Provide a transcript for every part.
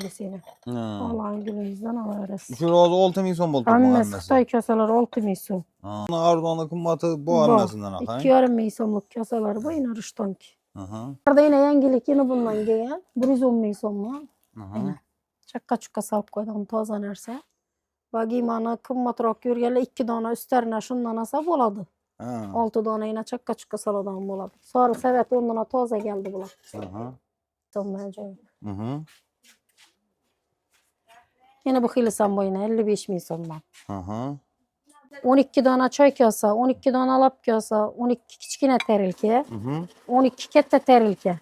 seni. Ha. Allah'ın gülünüzden alırız. Şu rozu 6 ming so'm bo'ldi Hammasi Xitoy kosalar 6 ming so'm. Arzoni qimmati bu Bu hammasidan aqang. 2,5 ming so'mlik kosalar bu yine rishtonki. Aha. Burada yine yangilik yine bundan gelgan 110 ming so'mmi. Aha. Chaqqa chukka solib qo'ydim toza narsa. Va giymani qimmatroq ko'rganlar 2 dona üstlerine shundan olsa bo'ladi. Ha. 6 dona yine chaqqa chukka soladigan bo'ladi. Sori savat o'rnina toza geldi bular. Aha. Tomdan joy. Aha. Yine bu xilisan boyuna 55 ming so'mdan. Aha. 12 dona choy kosa, 12 dona lap kosa, 12 kichkina tarilka, 12 katta tarilka.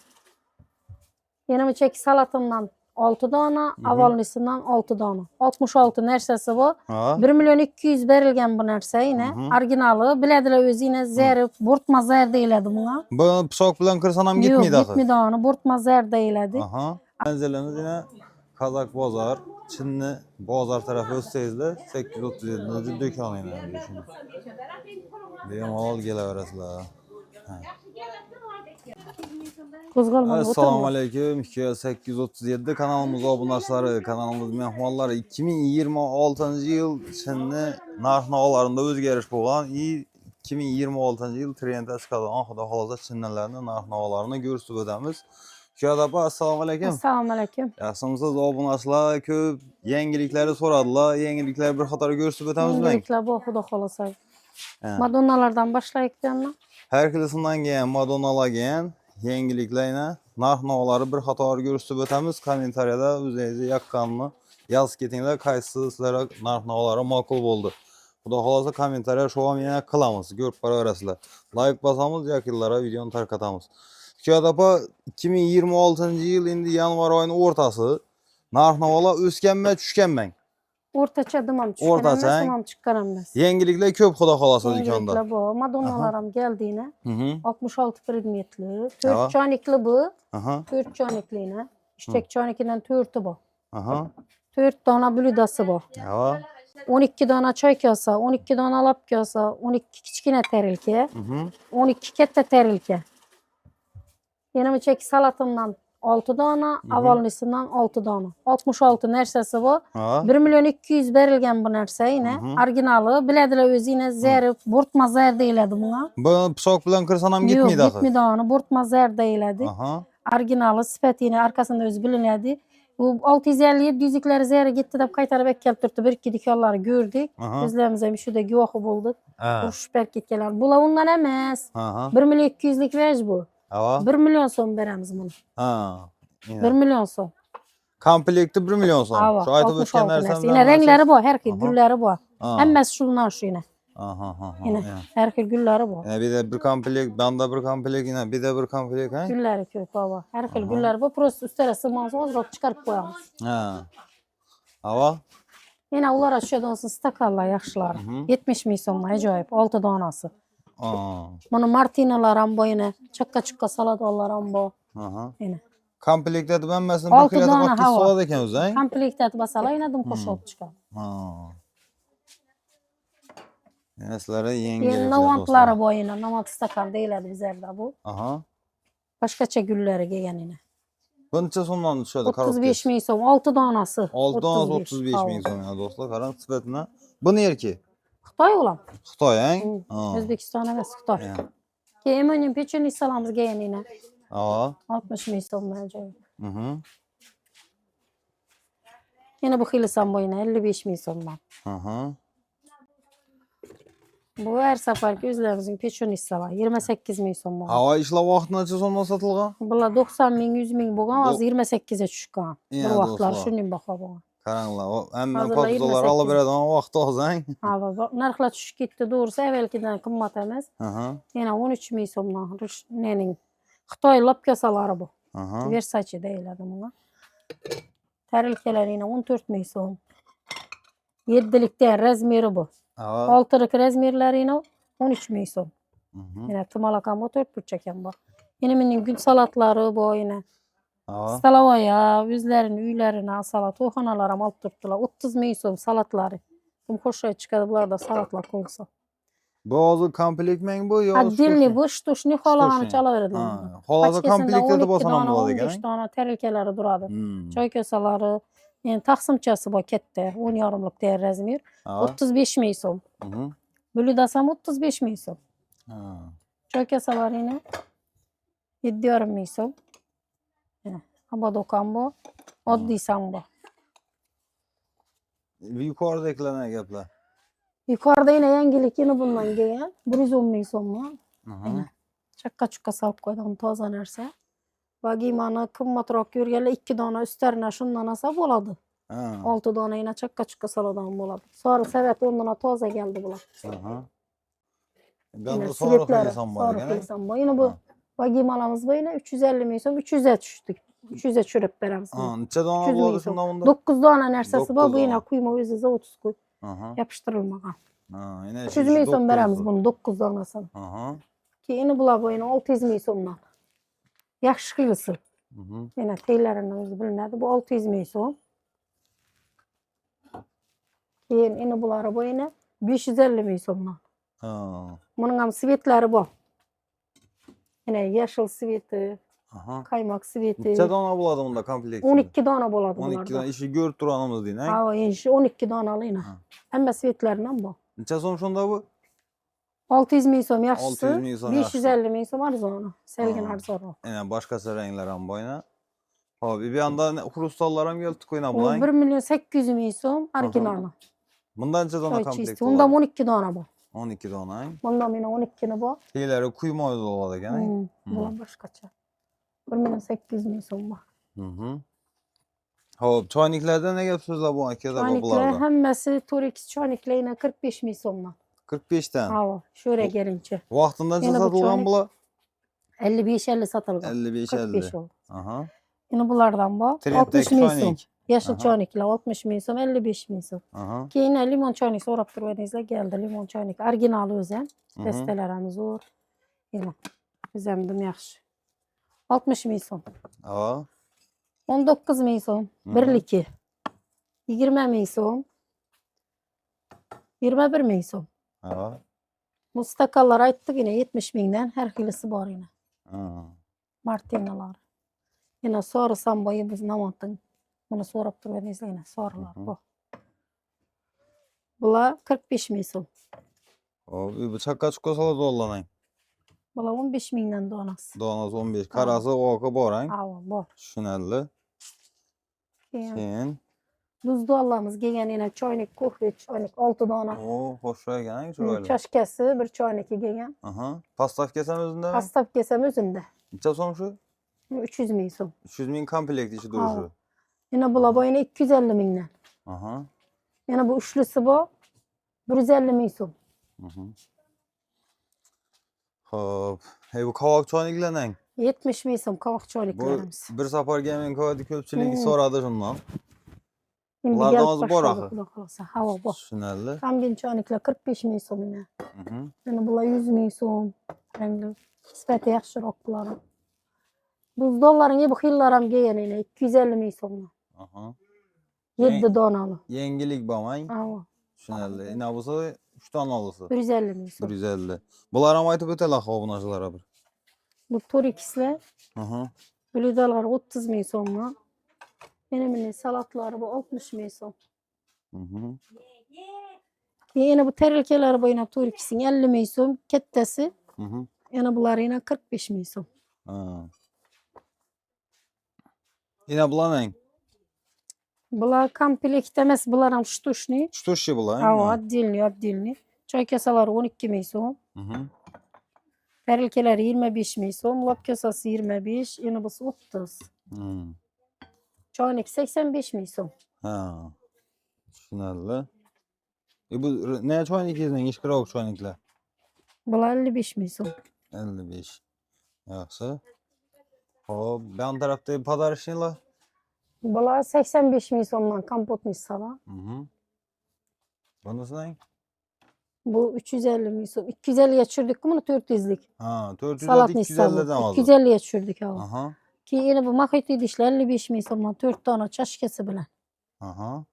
Yana bu cheki salatimdan 6 dona, avvalgisidan 6 dona. 66 narsasi bu. 1 million 200 berilgan bu narsa yine. Originali. Biladilar o'zi yine zarif, bo'rtma zar deyiladi bunga. Bu pichoq bilan kirsan ham Yo'q, ketmaydi axir. ketmaydi uni, bo'rtma zar deyiladi. Aha. Manzilimiz yine Kazak bozor, Çinli bozor tarafı o'tsangizlar 837 do'koni yine. Bemalol kelaverasizlar. Assalomu alaykum. 837 kanalımız obunachilari, kanalimiz mehmonlari 2026-yil Çinli narx-navolarida o'zgarish bo'lgan. 2026-yil trendga chiqadigan xudo xolasa Çinlilarning narx-navolarini ko'rsatib o'tamiz. Şuada assalomu alaykum. Assalomu alaykum. Yaxshimisiz obunachilar? Ko'p yangiliklarni so'radilar. Yangiliklar bir qator ko'rsatib o'tamizmi? Yangiliklar bu xudo xolasa. Madonnalardan boshlaylikdanmi? Har xilisidan kelgan Madonnalar kelgan yangiliklarni narx-navolari bir qator ko'rsatib o'tamiz. Kommentariyada o'zingizni yoqqanmi yozib ketinglar, qaysi sizlarga narx-navolari ma'qul bo'ldi. Xudo xolasa kommentariya shu ham yana qilamiz, ko'rib boraverasizlar. Like bosamiz, yokilara videoni tarqatamiz. Şuada 2026-yil endi yanvar oyining o'rtasi. Narx-navolar o'sganmi, tushganmi? O'rtacha dimam tushgan emas, dimam chiqqan emas. Yangiliklar ko'p xudo xolasa do'konda. Yangiliklar bu. Madonnalar ham geldi yine. 66 predmetli, 4 chonikli bu. 4 chonikli. Ishchak chonikidan 4'ü bu. 4 dona bludasi bu. 12 dona choy kosa, 12 dona lap kosa, 12 kichkina tarilka, 12 katta tarilka. Yana bu cheki salatimdan 6 dona, avvalgisidan 6 dona. 66 narsasi bu. 1 million 200 berilgan bu narsa yine. Originali. Biladilar o'zi yine zarif, bo'rtma zar deyiladi bunga. Bu pichoq bilan kirsan ham ketmaydi axir. Yo'q, ketmaydi uni, bo'rtma zar deyiladi. Originali, sifati yine arkasında o'zi bilinadi. Bu 650 700'liklar zari gitti deb qaytarib kelib turibdi. Bir ikki do'konlarni ko'rdik. O'zlarimiz ham shuda guvohi bo'ldik. Urushib berib ketganlar. Bular undan emas. 1 million 200'lik vaj bu. 1 million so'm beramiz buni. 1 million so'm. Komplekti 1 million so'm. Shu aytib o'tgan narsam. Yine renglari bor, her xil gullari bor. Hammasi shundan shu yine. Yine her xil gullari bor. Bir de bir komplekt, banda bir komplekt, yine bir de bir komplekt, ha? Gullari ko'p bor. Her xil gullari bor. Prosta ustara sig'masa ozroq chiqarib qo'yamiz. Ava? Yine ular aşağıda olsun stakanlar yaxshilari. 70 ming so'm ajoyib, 6 donasi. Bunu martinalar ham bor yine. Chaqqa chukka saladonlar ham bor. Yine. Komplekte de benmesin bir kilo da vakit soğudu eken o'zi, ha? Komplekte basalar yine dim qo'shib chiqadi. Yana sizlarga yangi Yine novantlari bor yine. Novat stakan deyiladi bizlarda bu. Boshqacha gullari kelgan yine. Buncha so'mdan tushadi korobka? 35 ming so'm, 6 donasi. 6 donasi 35 ming so'm ya do'stlar. Qarang sifatini. Bu nerki? Xitoy ulam. Xitoy, ha? O'zbekiston emas, Xitoy. Keyin mening pecheniy salamiz kelgan yine. 60 ming so'mdan ajoyib. Yine bu xilisan boyuna 55 ming so'mdan. Bu her safarki o'zlarimizning pecheniy salar 28 ming so'm bo'lgan. Havo ishlab vaqtincha so'mdan sotilgan? Bular 90 ming, 100 ming bo'lgan, hozir 28 ga tushgan. Bir vaqtlar shunday baho bo'lgan. Qaranglar, hamma pokizalar olib beradigan vaqt hozir. Narxlar tushib ketdi, to'g'risi avvalgidan qimmat emas. Yana 13 ming so'mdan nening Xitoy lopkasalari bu. Versace deyiladi bunga. Tarilkalar yana 14 ming so'm. 7'likda razmeri bu. 6'lik razmerlari yana 13 ming so'm. Yana tumalak ham 4 burchak ham bor. Yana mening gul salatlari bor yana. Stalovoya, o'zlarini uylarini salat, to'yxonalar ham olib turibdilar. 30 ming so'm salatlari. Kim xo'sh chiqadi bularda salatlar qo'ysa. Bu azı komplekt men bu yo? Отдельный bu ştuşni xolağını Ştuşni. çalaveradi. Ha, xolasa komplekte de bosanan bolady 15 eken. dana terkelari duradi. Hmm. Çay kösalari, yani taqsimchasi bor katta, 10 yarımlık der razmer. Ha. 35 ming so'm. Mhm. Buli desam 35 ming so'm. Ha. Çay kösalarini 7,5 ming so'm. Ama dokan bu. Oddiy sam bu. Yukarıdakiler ne gaplar? Yukarıda yine yangilik yine bundan gelgan 110 ming so'm. Mhm. Chaqqa chuqqa solib qo'ydim toza narsa. Vagimani qimmatroq yurganlar 2 dona üstlerine shundan olsa bo'ladi. Ha. 6 dona yine chaqqa chuqqa soladigan bo'ladi. Sori savat o'rnina toza keldi bular. Aha. Yine Ben de sonra sivetlari, koysam var sori gene. qilsam bor. Yine bu vagimalarimiz bu yine 350 ming so'm, 300'e tushdik. 300'e tushirib beramiz. Ha, necha dona 300 bo'ladi ming shunda so'm. bunda? 9 dona narsasi bor. 9 Bu yine dona. quyma o'zi zavod kuy. Aha. Yapıştırılmagan. Ha, yine 300 ming so'm 9 beramiz bunu 9 donasini. Aha. Keyin bular bu yine 600 ming so'mdan. Yaxshi qilisi. Mhm. Yine teylerini o'zi bilinadi. Bu 600 ming so'm. Keyin yine buları bu yine 550 ming so'mdan. Ha. Bunun ham svetlari bor. Yine yeşil sveti, Aha. kaymak sveti. Necha dona bo'ladi bunda komplekt? 12 dona bo'ladi 12 bularda. dona işi görüp turanımız deyin. Ha? Ha, endi 12 donalı yine. Ha. Hamma svetlaridan bor. Necha so'm shunda bu? 600 ming so'm yaxshisi, 600 ming so'm 550 ming so'm arzoni. Selgin Ha. arzonroq. Yine başka renkler ham boyuna. Hop, bir anda xrustallar ham kelib qo'yna Bu bulang. 1 million 800 ming so'm originali. Bundan necha dona Choy komplekt chisti. Undan bo'ladi? 12 dona bor. 12 dona. Bundan yine 12 ni bor. Teylari quyma o'zi bo'ladi ekan. Bular boshqacha. 1 million 800 ming so'm bor. Mhm. Hop, choyniklarda ne gap so'zlar bu akada Choyniklar bularda? hammasi Torex choyniklar yine 45 ming so'mdan. 45 dan. Ha, şöyle gelince. Vaqtindan Yine bu sotilgan choynik bular? 55-50 satılgan. 55 45 50. oldu. Aha. Yine bunlardan bu. 60 Trenddeki ming so'm. choynik. Yeşil Aha. choyniklar 60 ming so'm, 55 ming so'm. Aha. Keyin limon choynik so'rab turganingizlar geldi. Limon choynik originali o'zi ham. Mhm. Destelarimiz zo'r. Yine biz ham dim yaxshi. 60 ming so'm. Ha. 19 ming so'm. Birliki. 20 ming so'm. 21 ming so'm. Ha. Bu stakanlar ayttık yine 70 mingdan her xilisi bor yine. Ha. Martinalar. Yine soru samboyu biz namatın. Bunu sorup turganingizlar yine sorular bu. Bular 45 ming so'm. Hop, bu chaqqa chiqqa soladi dollaring. Bular 15 mingdan donasi. Donasi 15. Qarasi oqi bor hang. Ha, bor. Tushunarli. Keyin Buzdolabımız gelgan yine choynik, kohve, choynik 6 dona. o xo'sh ekan, chiroyli. Chashkasi bir choyniki kelgan. Aha. Pastavkasi ham o'zindami? Pastav kesam o'zimda. Necha so'm shu? 300 ming so'm. 300 ming komplekt ichi durishi. Yine bular bu yine 250 mingdan. Aha. Yine bu üçlüsü bu 150 ming so'm. Mhm. Hop. Hey, bu qovoq choyniklarning 70 ming so'm qovoq bu choyniklarimiz. bir safar gelmen ko'ydi ko'pchilik Hmm. so'radi shundan. Endi Bulardan gelib o'zi bor boshladi, axir. xudo xohlasa. Havo bor. Tushunarli. Kombin choyniklar 45 ming so'm yine. Mhm. Yine bular 100 ming so'm. Rangli. Sifati yaxshiroq bular. Buzdollarning bu xillar ham kelgan yine 250 ming so'mdan. Aha. 7 donalı. Yangilik bormang. Havo. Tushunarli. Ina bo'lsa 3 donalisi. 150 ming so'm. 150. Bular ham aytib o'tala xobunachilar bir. Bu Torex'ler, Aha. blüdalar 30 ming so'mdan. Yine salatlar bu 60 ming so'm. Mhm. Yine bu terelkeler bu yine Torex'in 50 ming so'm. Kattasi. Mhm. Yine bunlar yine 45 ming so'm. Ha. Yine bulanang. Bular komplekt emas, bular ham shtushni. Shtushi bular. Ha, отдельный. Choy kasalari 12 ming so'm. Mhm. Terelkeler 25 ming so'm. Lop kasasi 25. Yine bu 30. Hmm. Choynik 85 ming so'm. Ha. Tushunarli. Bu ne choynikingizning ishqiroq choyniklar? Bular 55 ming so'm. 55. Yaxshi. Hop, ben tarafta podarishnilar. Bular 85 ming so'mdan kompotni sala. Mhm. Bunisining? Bu 350 ming so'm. 250'ye tushirdik bunu 400'lik. Ha, 400 Salat 250'den aldı. 250'ye tushirdik ha. Aha. Keyin bu maxit idishlar 55 ming so'mdan 4 dona chashkasi bilan. Aha.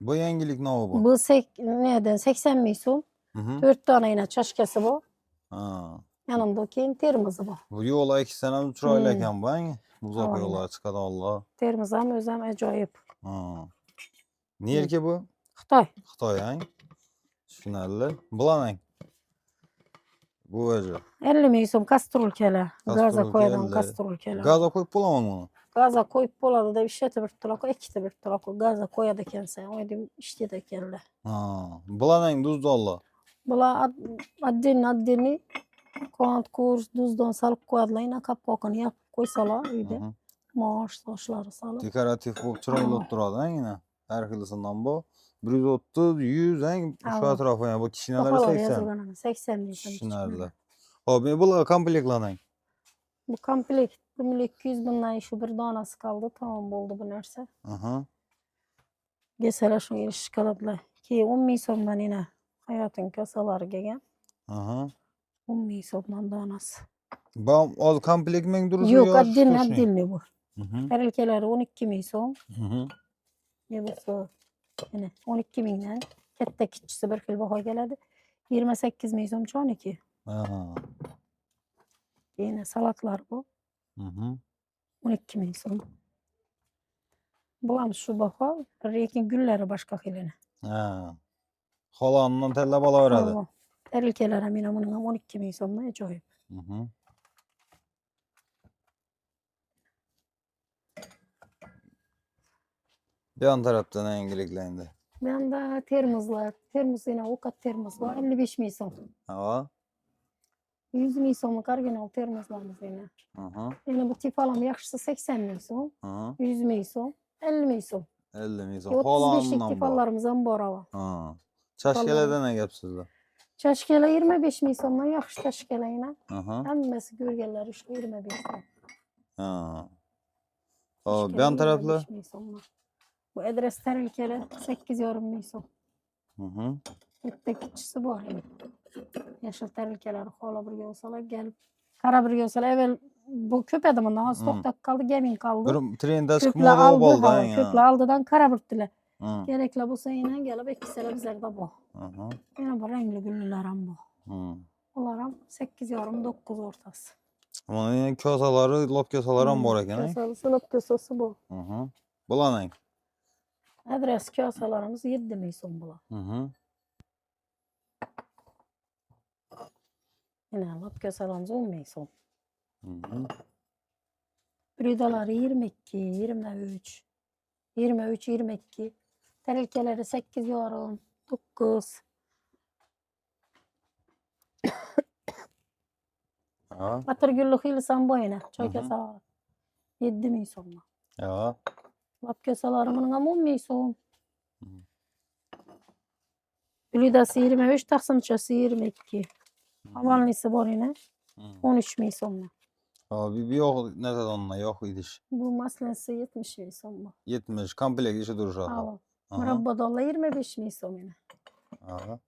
Bu yangilik ne bu? Bu neden 80 ming so'm. Hı. 4 tane yine çaşkesi bu. Ha. Yanında keyin termozu bu. Bu yola 2 sene chiroyli ekan bu, hangi? Uzak Aynen. yollar chiqadi Allah. Termoz ham o'zi ham ajoyib. Ha. Nereki bu? Xitoy. Xitoy, hang? Tushunarli. Bilaman. Bu o'zi. 50 ming so'm kastrulkalar. Gaza Kastrulka qo'yadigan 50. kastrulkalar. Gaza qo'yib bo'lamanmi buni? Gaza qo'yib bo'ladi deb ishlatib birtaloq, ikkita birtaloq gaza qo'yadi ekansan. Oy deb ishlaydi ekanlar. Ha. Bilaman duzdollar. Bular отдельно kvant kurs duzdon solib qo'yadilar. Ina qopqog'ini yopib qo'ysalar uyda. Mosh sochlari solib. Dekorativ bo'lib chiroyli bo'lib turadi, hangina. Har xilisidan bu. 130, 100 hang shu atrofida. Bu kichkinalar 80. 80 ming so'm. Tushunarli. Hop, bular komplektlanang. Bu komplekt 1.200 bundan shu bir donasi qoldi. Tamam bo'ldi bu narsa. Aha. Gelseler şunu geliş kalıpla. Ki 10 ming so'mdan yine hayatın kasaları gelgan. Aha. 10 ming so'mdan donasi. Bu o komplekt ming durusu Yok, отдельно bu. Hı. Tarelkeleri 12 ming so'm. Hı. Ne bu? Yine 12 mingdan. Katta kichisi bir xil baho keladi. 28 ming so'm 12. Aha. Yine salatlar bu. Hı. 12 ming so'm. Bulam şu baho. Lekin gullari boshqa xilini. Ha. Xolandan tellab olaveradi. Tarelkeler ham yana buning ham 12 ming so'mdan ajoyib. Hı. Yan taraftan engeliklendi. Ben de termoslar. Termos yine okat termos var. 55 ming so'm. Ha. 100 ming so'mlik original termoslarimiz yine. Aha. Yine bu tip alam yaxshisi 80 ming so'm. Ha. 100 ming so'm. 50 ming so'm. 50 ming so'm. 35'lik tifallarımız ham bor ava. Ha. Chaşkelerden ne gap sizda? Chaşkela 25 ming so'mdan yaxshi chaşkela yine. Aha. Hammasi ko'rganlar shu 25 so'm. Ha. Hop, yan taraflar? 25 ming so'mdan. Bu adres tarelkeli 8,5 ming so'm. Hı. Bitta kichisi bor yine. Yashil tarelkalar xola birga olsalar gelip qara birga olsalar evvel bu ko'p edi bundan hozir to'xtab qoldi, gamin qoldi. Bir trendda chiqib Ko'plar moda aldı, bo'ldi, ha, hang. ko'plar aldidan qara birdilar. Hı. Kerakli bo'lsa yana kelib ekkisalar bizlarda bor. Aha. Yana bu rangli gullar ham bor. Hı. Ular ham 8,5-9 o'rtasi. Ama yine kosaları, lop kosaları ham bor ekan, hang. Kosasi, lop kosasi bor. Hı. Bulanang. Adres kosalarimiz 7 ming so'm bular. Hı. Yana lop kosalarimiz 10 ming so'm. Hı. Bridalari 22, 23, 23, 22. Tarelkeleri 8,5, 9. Ha. Batırgüllü xilsam bu yine. Çay kosaları. 7 ming so'm. Ya. Lop kosalarımın ham 10 ming so'm. Hı. Blidası 23, taqsimchasi 22. Avalnisi bor yine. 13 ming so'm. Abi bir yok ne kadar onunla yok idiş. Bu maslensi 70 ming so'm. 70 komplekt işi duruşu. Hava. Murabbadolar 25 ming so'm yine. Aha.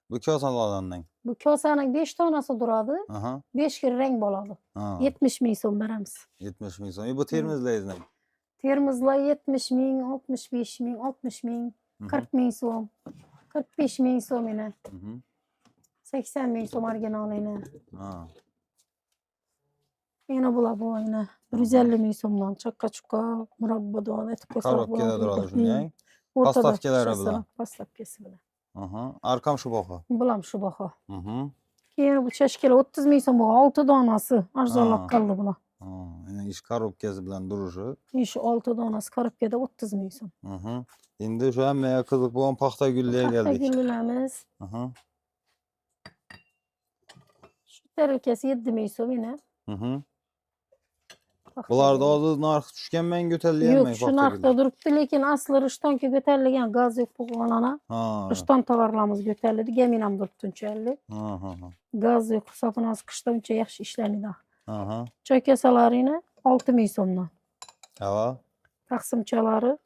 Bu kosalardan. Bu kosaning 5 tanasi duradi. Aha. 5 xil rang bo'ladi. Ha. 70 ming so'm beramiz. 70 ming so'm. Bu termizlayız ne? Termizlar 70 ming, 65 ming, 60 ming, 40 ming so'm. 45 ming so'm yine. 80 ming so'm original yine. Ha. Yine bular bu yine. 150 ming so'mdan chaqqa chuqqa murabbadon etib ko'rsam. Korobkada turadi shunday. Postavkalari bilan. Postavkasi bilan. Aha. Arkam şu baho. Bulam shu baho. Hı. Keyin bu chashkala 30 ming so'm bu 6 donasi arzonlab qoldi bular. Ha. Yani iş korobkasi bilan duruşu. Shu 6 donasi korobkada 30 ming so'm. Hı. Endi şu hammaya qiziq bo'lgan paxta gulliga Paxta keldik. gullarimiz. Aha. Shu tarelkasi 7 ming so'm yine. Hı. Bularda hozir narx tushganman ko'tarilgan Yo'q, shu narxda turibdi, lekin asli rishtonga ko'tarilgan gaz yo'q bo'lganana. Ha. Rishton tovarlarimiz ko'tarildi, gamin ham turibdi unchalik. Ha. Gaz yo'q hisoblanaz qishda uncha yaxshi ishlanadi. Aha. Choy kasalari 6 ming so'mdan. Ha. Taqsimchalari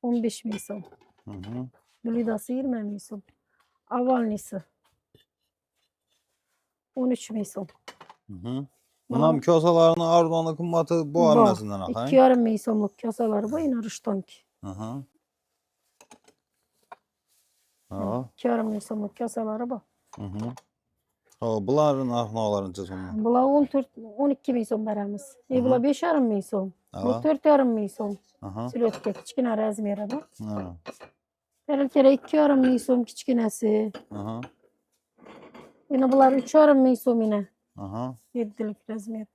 15 ming so'm. Hı. Blidasi 20 ming so'm. Avalnisi 13 ming so'm. Hı. Bunam kosalarının arzonu kıymeti bu arasından akay. 2,5 ming so'mlik kosalar bu yine rishtonki. Aha. Ha. 2,5 ming so'mlik kosalari bu. Buların narxnalarınca sonra. Bula 14-12 min so'm beramiz. Bula 5,5 min so'm. Bu 4,5 min so'm. Siluetka kichkina razmerida. Kere 2,5 min so'm kichkinasi. Yine bular 3,5 min so'm yine. 7'lik razmer.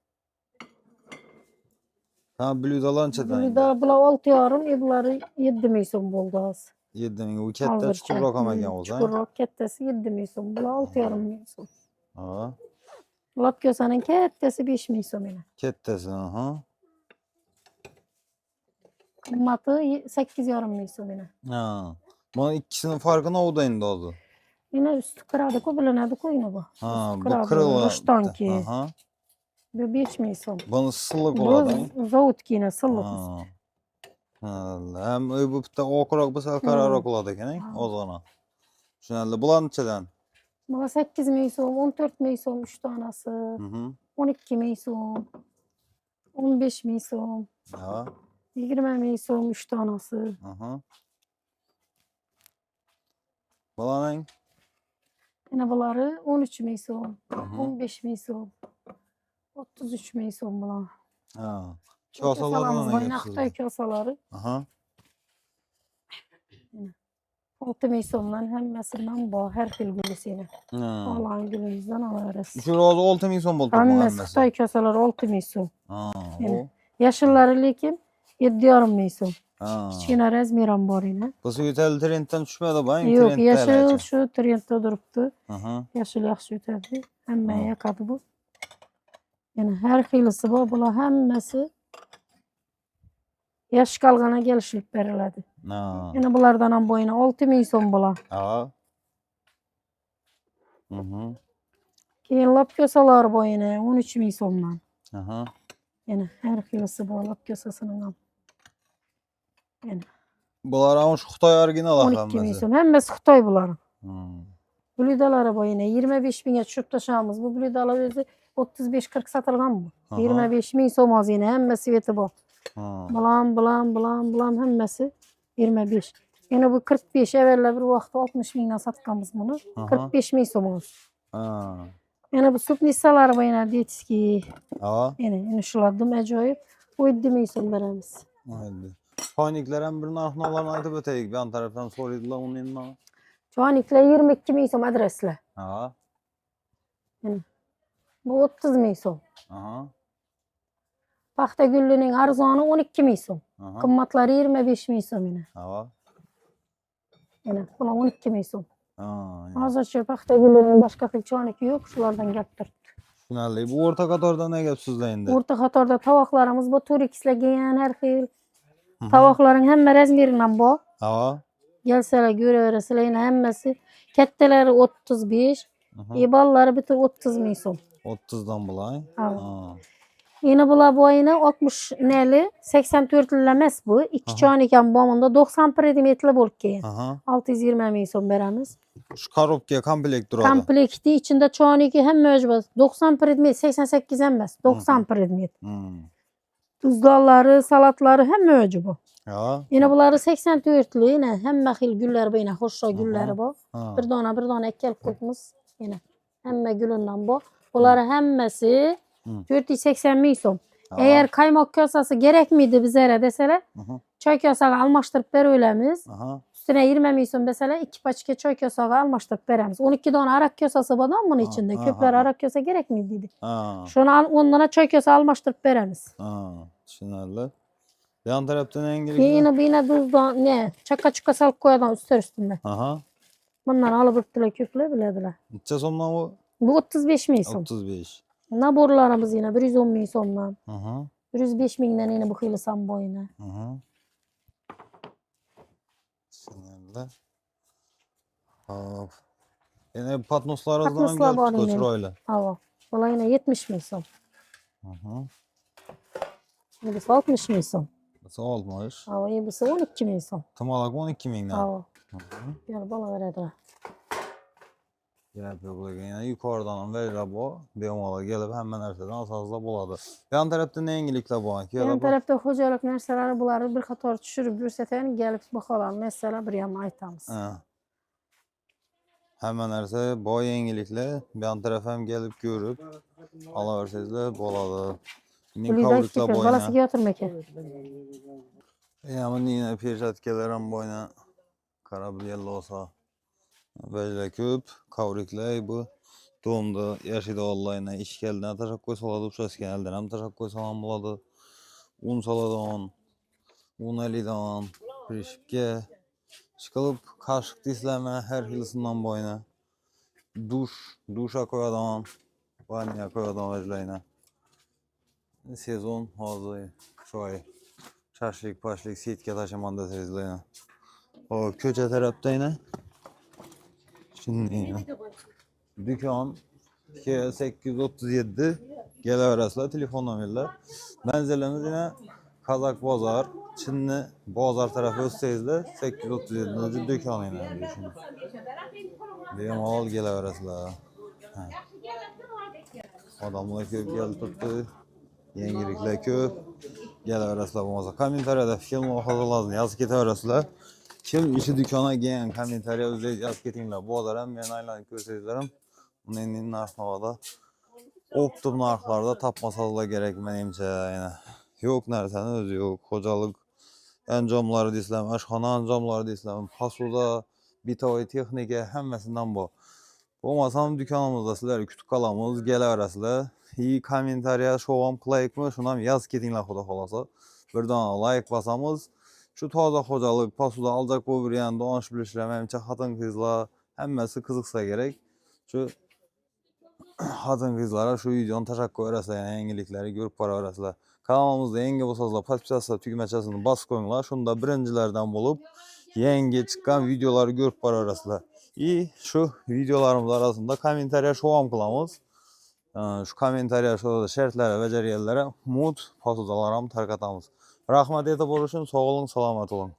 Ha blyudalar neçədən? Bular 6,5, bular 7 min so'm bo'ldi hozir. 7 min. O katta chuqurroq ham ekan o'zi. Chuqurroq kattasi 7 min so'm. Bular 6,5 min so'm. Ha. Lapkosaning kattasi 5 min so'm yine. Kattasi, Qimmati 8,5 min so'm yine. Ha. Bunun ikkisinin farkı ne oldu endi hozir? Yine üstü kırardı, bilinadi yine bu. Ha, Üstü bu kırardı, kırıldı. Rıştanki. Aha. Bu 5 min so'm. Bunun sıllık oladı. Bu zavutki yine sıllık. Hem bu bitta oqroq bo'lsa qararoq bo'ladi ekan, o zaman. Tushunarli. Bular nechadan? Buna 8 min so'm, 14 min so'm 3 tanesi. 12 min so'm. 15 min so'm. Ha. 20 min so'm 3 tanesi. Bularning Yine bunları 13 min so'm, 15 min so'm. 33 min so'm bular. ha. Kosalarımız var, Kosalardan Xitoy kosaları. Aha. 6 min so'mdan hammasidan bor, har xil gulisini. Allah'ın gülümüzden alırız. Şu roz 6 min so'm bo'ldi bu Hammasi hammasi. Xitoy kosalari 6 min so'm. Ha. Yaşılları lekin 7,5 min so'm. Ha. Kichkina razmer ham bor yine. Bu suyutel trenddan tushmadi bu, Yo'q, yashil shu trendda turibdi. Aha. Yashil yaxshi o'tadi. Hammaga yoqadi bu. Yani her xilisi bor, bular hammasi yaş qolgana kelishib beriladi. Ha. Yine bulardan ham boyuna 6 min so'm bular. Ha. Keyin lapkosalar boyuna 13 min so'mdan. Aha. Yani her xilisi bor lapkosasının ham. Yani Bular ham şu Xitoy original 12 min so'm. Hammasi Xitoy bular. Hmm. Blüdaları boyuna 25 binge tushib tashamiz. Bu blüdalar o'zi 35-40 satilgan bu. 25 min so'm hozir yine hammasi veti bor. Bulam hammasi 25. Yine bu 45, evvela bir vaqt 60 mingdan satganmiz bunu. 45 min so'm hozir. Ha. Yine bu supnissalar boyuna deytiki. Ha. Yine shulardan ajoyib 7 min so'm beramiz. Haydi. Panikler hem bir narxnalarını aytıp öteyik. Bir an taraftan soruydular onun yanına. Çoğunlukla 22 min so'm adresle. Ha. Yani bu 30 min so'm. Aha. Paxta güllünün arzonu 12 min so'm. Qimmatlari 25 min so'm yine. Ha. Yani buna 12 min so'm. Ha. Hozircha paxta güllünün başka xil çoğunluki yo'q, shulardan gap turibdi. Tushunarli. Bu o'rta qatorda ne gap sizlar endi? O'rta qatorda tovoqlarimiz bu turikslagan har xil. Tovoqlaring hamma razmeridan bor. Ha. Gelseler göreverasizlar, yine hammasi kattaları 35, balları bitir 30 min so'm. 30'dan bulay. Ha. Yine bular boyuna 60 neli, 84 emas bu. 2 çoğunluk ham bomunda 90 predimetli bo'lib kelgan. 620 min so'm beramiz. Şu korobka komplekt turadi. Komplekti içinde çoğunluki hem mevcut. 90 predmet, 88 emas, 90 predmet. Tuzdalları, salatları hem mevcut bu. Ha. Yine bunları 84'lü yine hemme xil güller bu yine hoşça gülleri bu. Bir dona ekkel koymuş yine. Hemme gülünden bu. Bunları hemmesi 480 min so'm. Eğer kaymak kasası gerek miydi bizlere deseler, çay kasağı almaştırıp berölemiz. Üstüne 20 min so'm deseler 2 paçka çay kasağı almaştırıp beremiz. 12 dona arak kasası var bunun içinde. Köpler arak kasa gerek miydi dedi. Şunu onlara çay kasağı almaştırıp beremiz. Tushunarli. Yan taraftan engel. Yine tuzdan ne? Çaka çuka salıp koyadan üstünde. Aha. Bunlar alıp ırttılar köpler bilediler. Neçe so'mdan bu? Bu 35 min so'm. 35. Naborlarımız yine 110 min so'mdan. Aha. 105 mingdan yine bu xili sam boyuna. Aha. Tushunarli. Hop. Yine patnoslarınızdan gelip ko'chiraylar. Ha. Bular yine 70 min so'm. Aha. Bu 60 min so'm. Bu 60. Ha, bu 12 min so'm. Tumalak 12 mingdan. Ha. Yani bana verediler. Gap yo'q ekan. Yuqoridan verirlar bu. Bemalol kelib hamma narsadan asosida bo'ladi. Yan tarafda ne yangiliklar bor? Yan tarafda xo'jalik narsalari bularni bir qator tushirib ko'rsatgan, kelib baholarni mesela bir ham aytamiz. Hemen narsa bu yengilikle bir an tarafım gelip görüp alaversizler boladı. Benim Gülüda kavrukla işteker. boyuna. Balası götürmeke. Ama yine perçatkelerim boyuna karabilyelli olsa. Böyle köp kavrukla bu doğumda yaşıda olayına iş geldiğine taşak koy saladı. Söz geldiğine hem taşak koy salam buladı. Un saladı on. Un eliydi on. Pirişipke. Çıkılıp kaşık disleme her hilisinden boyuna. Duşa koyadam. Banyoya koyadam özleyine. Sezon hazır. Şu ay. Çarşılık paşlık sitke taşımanda sezleyine. O köçe tarafta yine. Şimdi yine. Dükkan 837 gele arasında telefon verirler. Menzilimiz yine Kazak Bozar, Çinli Bozar tarafı Özseyiz'de 837. dükkan yine düşün. Benim al gele arasında. Adamlar köp geldi tuttu. Yengilikler köp. Gele arasında olmasa. Komentariyada film okudu lazım. Yazı kete arasında. Kim işi dükkana giyen komentariya özde yazı ketinler. Bozarım ben aylan köseyizlerim. Bunun en narxlarda optum narxlarda tapmasalar gerek menimce yani. Yok nereden özü yok. Hocalık encamları dislem, aşxana encamları dislem, pasuda, bitavay texnike həmməsindən bu. Olmasam dükkanımızda sizler kütük kalamız gele arasında. İyi komentariya şovam like mı şunam yaz ketinler xuda xolasa. Birden like basamız. Şu taza hocalık pasuda alacak bu bir yani dolanış bilişirəm. Həmçə xatın kızla həmməsi kızıqsa gerek. Şu Hatın kızlara şu videonun teşekkür ederse yani yengelikleri görüp para arasında. Kanalımızda yenge bolsazlar patipsazlar tügümechasını bas koyunlar. Şunda birincilerden bulup yenge çıkan videoları görüp para arasında. İyi şu videolarımız arasında komentariya şovam kılamız. Şu komentariya şurada şertlere, beceriyellere mut pasudalarım tarkatamız. Rahmet ete boluşun, sağ olun, selamet olun.